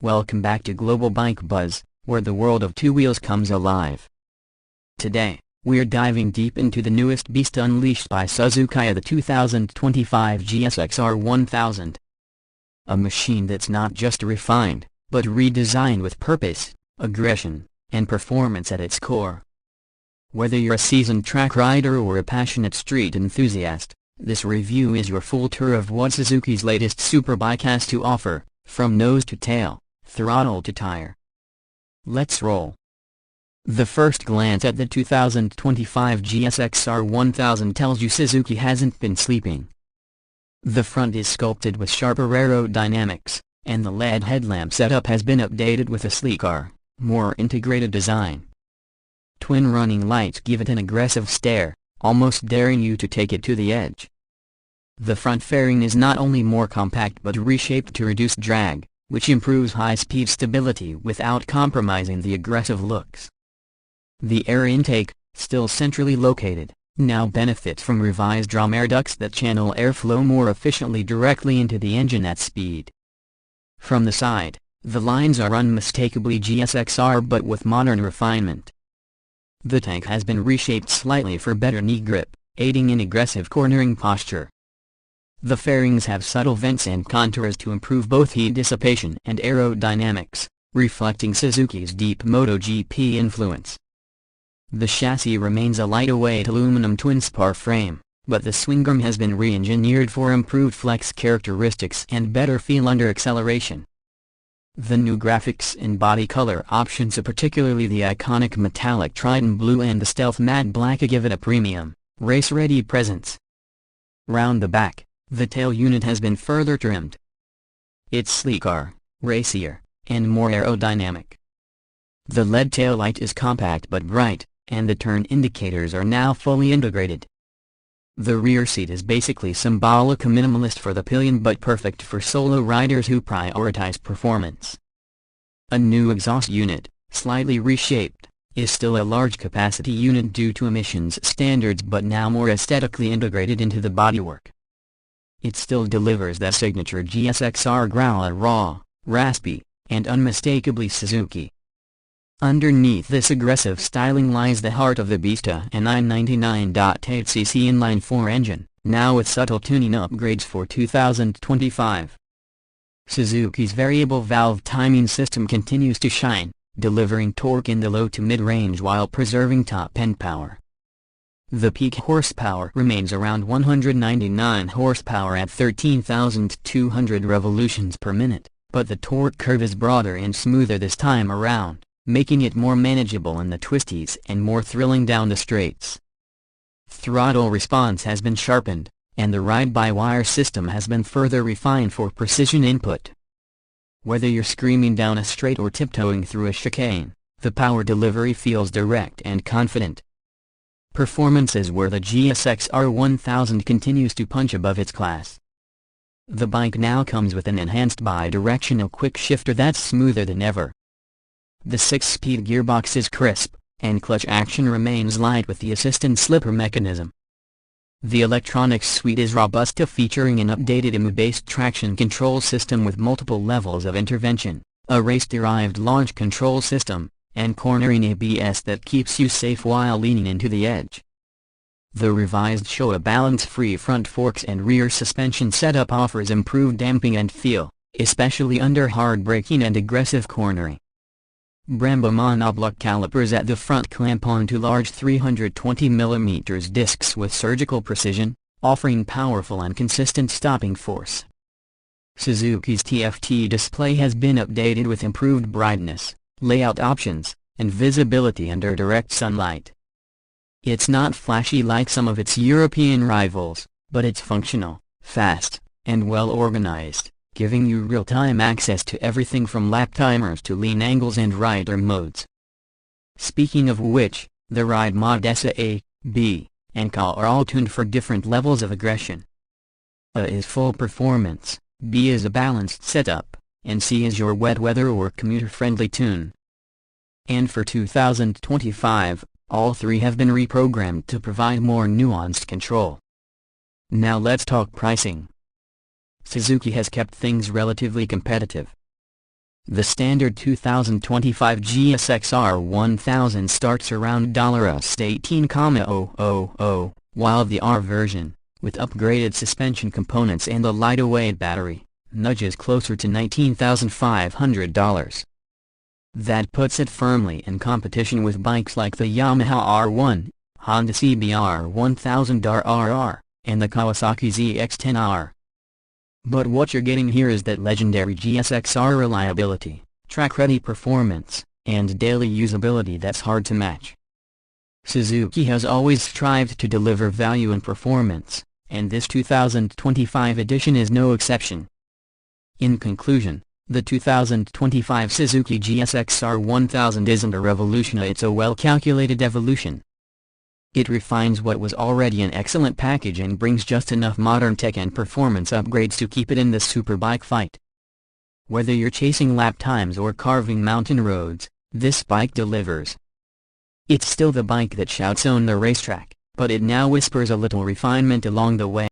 Welcome back to Global Bike Buzz, where the world of two wheels comes alive. Today, we're diving deep into the newest beast unleashed by Suzuki, the 2025 GSXR1000. A machine that's not just refined, but redesigned with purpose, aggression, and performance at its core. Whether you're a seasoned track rider or a passionate street enthusiast, this review is your full tour of what Suzuki's latest superbike has to offer, from nose to tail, throttle to tire. Let's roll. The first glance at the 2025 GSXR1000 tells you Suzuki hasn't been sleeping. The front is sculpted with sharper aerodynamics, and the LED headlamp setup has been updated with a sleeker, more integrated design. Twin running lights give it an aggressive stare, almost daring you to take it to the edge. The front fairing is not only more compact but reshaped to reduce drag, which improves high-speed stability without compromising the aggressive looks. The air intake, still centrally located, now benefits from revised drum air ducts that channel airflow more efficiently directly into the engine at speed. From the side, the lines are unmistakably GSXR but with modern refinement. The tank has been reshaped slightly for better knee grip, aiding in aggressive cornering posture. The fairings have subtle vents and contours to improve both heat dissipation and aerodynamics, reflecting Suzuki's deep MotoGP influence. The chassis remains a lightweight aluminum twin-spar frame, but the swing arm has been re-engineered for improved flex characteristics and better feel under acceleration. The new graphics and body color options, particularly the iconic metallic Triton Blue and the Stealth Matte Black, give it a premium, race-ready presence. Round the back, the tail unit has been further trimmed. It's sleeker, racier, and more aerodynamic. The LED taillight is compact but bright, and the turn indicators are now fully integrated. The rear seat is basically symbolic, minimalist for the pillion but perfect for solo riders who prioritize performance. A new exhaust unit, slightly reshaped, is still a large capacity unit due to emissions standards but now more aesthetically integrated into the bodywork. It still delivers that signature GSXR growl, raw, raspy, and unmistakably Suzuki. Underneath this aggressive styling lies the heart of the beast, a 999.8cc inline-4 engine, now with subtle tuning upgrades for 2025. Suzuki's variable valve timing system continues to shine, delivering torque in the low to mid-range while preserving top-end power. The peak horsepower remains around 199 horsepower at 13,200 revolutions per minute, but the torque curve is broader and smoother this time around, making it more manageable in the twisties and more thrilling down the straights. Throttle response has been sharpened, and the ride-by-wire system has been further refined for precision input. Whether you're screaming down a straight or tiptoeing through a chicane, the power delivery feels direct and confident. Performance is where the GSXR1000 continues to punch above its class. The bike now comes with an enhanced bi-directional quick shifter that's smoother than ever. The 6-speed gearbox is crisp, and clutch action remains light with the assistant slipper mechanism. The electronics suite is robust, featuring an updated IMU-based traction control system with multiple levels of intervention, a race-derived launch control system, and cornering ABS that keeps you safe while leaning into the edge. The revised Showa balance-free front forks and rear suspension setup offers improved damping and feel, especially under hard braking and aggressive cornering. Brembo monoblock calipers at the front clamp onto large 320mm discs with surgical precision, offering powerful and consistent stopping force. Suzuki's TFT display has been updated with improved brightness, layout options, and visibility under direct sunlight. It's not flashy like some of its European rivals, but it's functional, fast, and well organized, giving you real-time access to everything from lap timers to lean angles and rider modes. Speaking of which, the ride mod A, B, and K are all tuned for different levels of aggression. A is full performance, B is a balanced setup, and C is your wet weather or commuter-friendly tune. And for 2025, all three have been reprogrammed to provide more nuanced control. Now let's talk pricing. Suzuki has kept things relatively competitive. The standard 2025 GSXR-1000 starts around $18,000, while the R version, with upgraded suspension components and a lighter-weight battery, nudges closer to $19,500. That puts it firmly in competition with bikes like the Yamaha R1, Honda CBR-1000RRR, and the Kawasaki ZX-10R. But what you're getting here is that legendary GSXR reliability, track-ready performance, and daily usability that's hard to match. Suzuki has always strived to deliver value and performance, and this 2025 edition is no exception. In conclusion, the 2025 Suzuki GSXR-1000 isn't a revolution, it's a well-calculated evolution. It refines what was already an excellent package and brings just enough modern tech and performance upgrades to keep it in the superbike fight. Whether you're chasing lap times or carving mountain roads, this bike delivers. It's still the bike that shouts on the racetrack, but it now whispers a little refinement along the way.